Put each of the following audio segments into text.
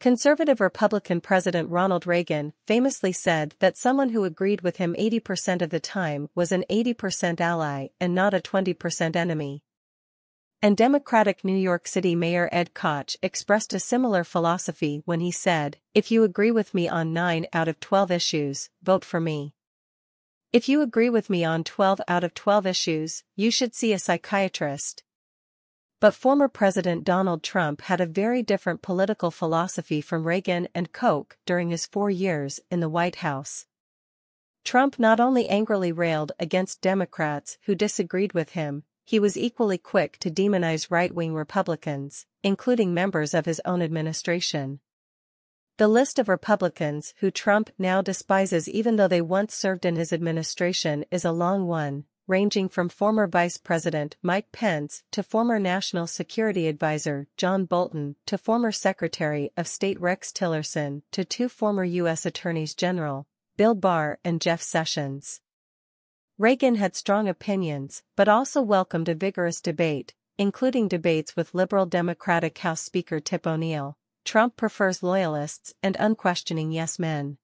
Conservative Republican President Ronald Reagan famously said that someone who agreed with him 80% of the time was an 80% ally and not a 20% enemy. And Democratic New York City Mayor Ed Koch expressed a similar philosophy when he said, "If you agree with me on 9 out of 12 issues, vote for me. If you agree with me on 12 out of 12 issues, you should see a psychiatrist." But former President Donald Trump had a very different political philosophy from Reagan and Koch during his 4 years in the White House. Trump not only angrily railed against Democrats who disagreed with him, he was equally quick to demonize right-wing Republicans, including members of his own administration. The list of Republicans who Trump now despises even though they once served in his administration is a long one, ranging from former Vice President Mike Pence to former National Security Advisor John Bolton to former Secretary of State Rex Tillerson to 2 former U.S. Attorneys General, Bill Barr and Jeff Sessions. Reagan had strong opinions but also welcomed a vigorous debate, including debates with liberal Democratic House Speaker Tip O'Neill. Trump prefers loyalists and unquestioning yes men.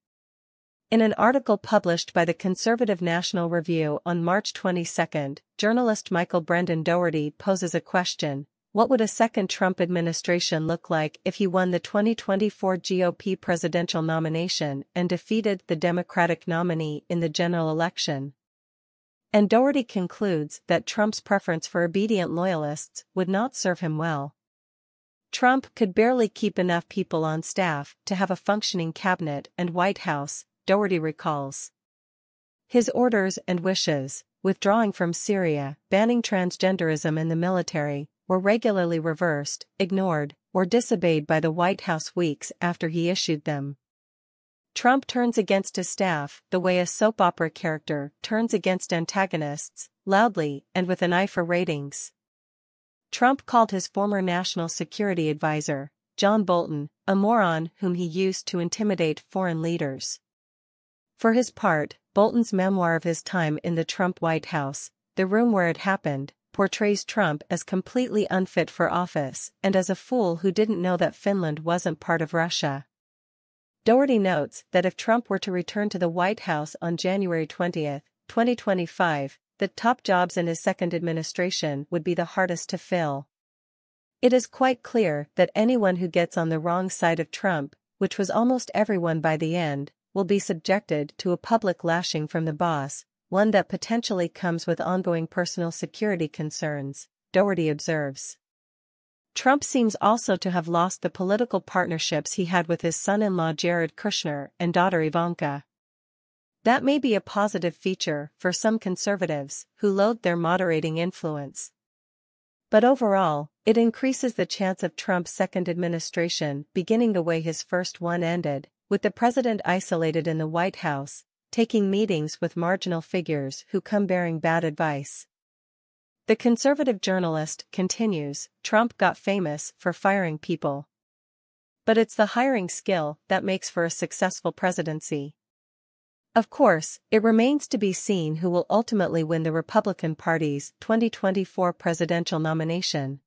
In an article published by the conservative National Review on March 22, journalist Michael Brendan Dougherty poses a question: what would a second Trump administration look like if he won the 2024 GOP presidential nomination and defeated the Democratic nominee in the general election? And Dougherty concludes that Trump's preference for obedient loyalists would not serve him well. Trump could barely keep enough people on staff to have a functioning cabinet and White House, Dougherty recalls. His orders and wishes, withdrawing from Syria, banning transgenderism in the military, were regularly reversed, ignored, or disobeyed by the White House weeks after he issued them. Trump turns against his staff the way a soap opera character turns against antagonists, loudly and with an eye for ratings. Trump called his former national security advisor, John Bolton, a moron whom he used to intimidate foreign leaders. For his part, Bolton's memoir of his time in the Trump White House, The Room Where It Happened, portrays Trump as completely unfit for office and as a fool who didn't know that Finland wasn't part of Russia. Dougherty notes that if Trump were to return to the White House on January 20, 2025, the top jobs in his second administration would be the hardest to fill. It is quite clear that anyone who gets on the wrong side of Trump, which was almost everyone by the end, will be subjected to a public lashing from the boss, one that potentially comes with ongoing personal security concerns, Dougherty observes. Trump seems also to have lost the political partnerships he had with his son-in-law Jared Kushner and daughter Ivanka. That may be a positive feature for some conservatives who loathe their moderating influence. But overall, it increases the chance of Trump's second administration beginning the way his first one ended, with the president isolated in the White House, taking meetings with marginal figures who come bearing bad advice. The conservative journalist continues, Trump got famous for firing people. But it's the hiring skill that makes for a successful presidency. Of course, it remains to be seen who will ultimately win the Republican Party's 2024 presidential nomination.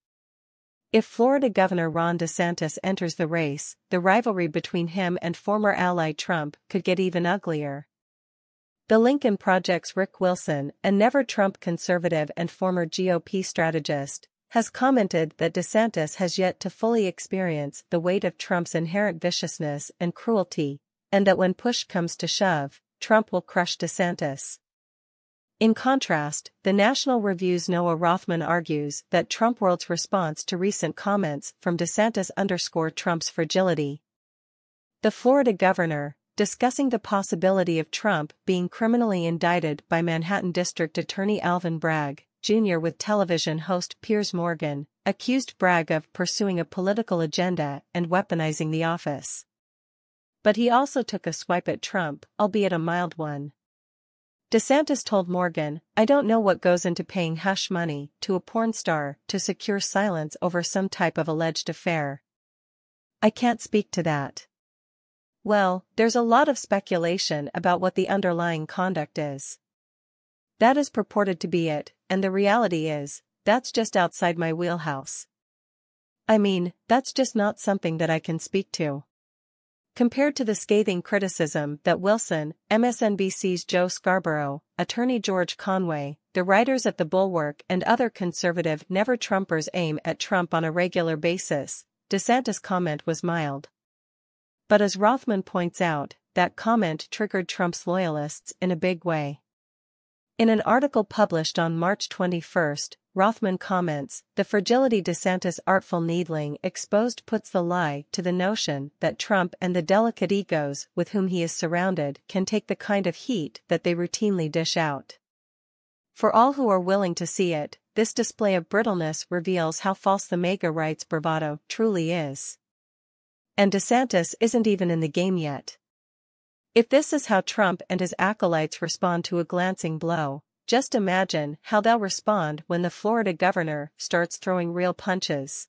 If Florida Governor Ron DeSantis enters the race, the rivalry between him and former ally Trump could get even uglier. The Lincoln Project's Rick Wilson, a never-Trump conservative and former GOP strategist, has commented that DeSantis has yet to fully experience the weight of Trump's inherent viciousness and cruelty, and that when push comes to shove, Trump will crush DeSantis. In contrast, the National Review's Noah Rothman argues that Trump World's response to recent comments from DeSantis underscore Trump's fragility. The Florida governor, discussing the possibility of Trump being criminally indicted by Manhattan District Attorney Alvin Bragg, Jr. with television host Piers Morgan, accused Bragg of pursuing a political agenda and weaponizing the office. But he also took a swipe at Trump, albeit a mild one. DeSantis told Morgan, "I don't know what goes into paying hush money to a porn star to secure silence over some type of alleged affair. I can't speak to that." Well, there's a lot of speculation about what the underlying conduct is. That is purported to be it, and the reality is, that's just outside my wheelhouse. I mean, that's just not something that I can speak to. Compared to the scathing criticism that Wilson, MSNBC's Joe Scarborough, attorney George Conway, the writers at The Bulwark and other conservative never-Trumpers aim at Trump on a regular basis, DeSantis' comment was mild. But as Rothman points out, that comment triggered Trump's loyalists in a big way. In an article published on March 21, Rothman comments, "The fragility DeSantis' artful needling exposed puts the lie to the notion that Trump and the delicate egos with whom he is surrounded can take the kind of heat that they routinely dish out. For all who are willing to see it, this display of brittleness reveals how false the MAGA right's bravado truly is. And DeSantis isn't even in the game yet. If this is how Trump and his acolytes respond to a glancing blow, just imagine how they'll respond when the Florida governor starts throwing real punches."